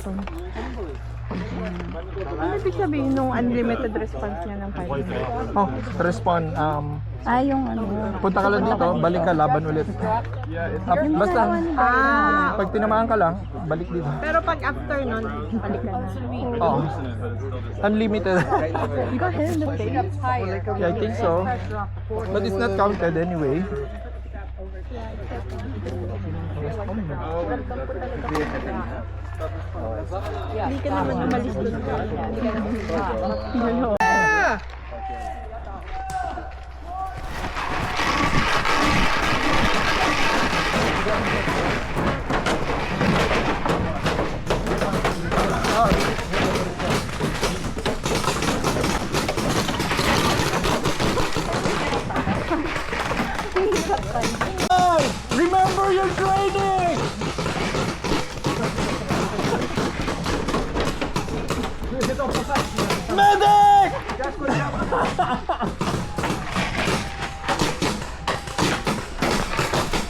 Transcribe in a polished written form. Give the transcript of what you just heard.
Boston. Ano ibig sabihin nung unlimited response niya ng 5 minutes? Oh, respond. Yung ano. Punta ka lang dito, balik ka, laban ulit. Basta, pag tinamaan ka lang, balik dito. Pero pag after nun, balik ka na. Oh, unlimited. Go ahead, okay. Yeah, I think so. But it's not counted anyway. Hindi ka naman umalis doon. Hello. Remember your training! Medic!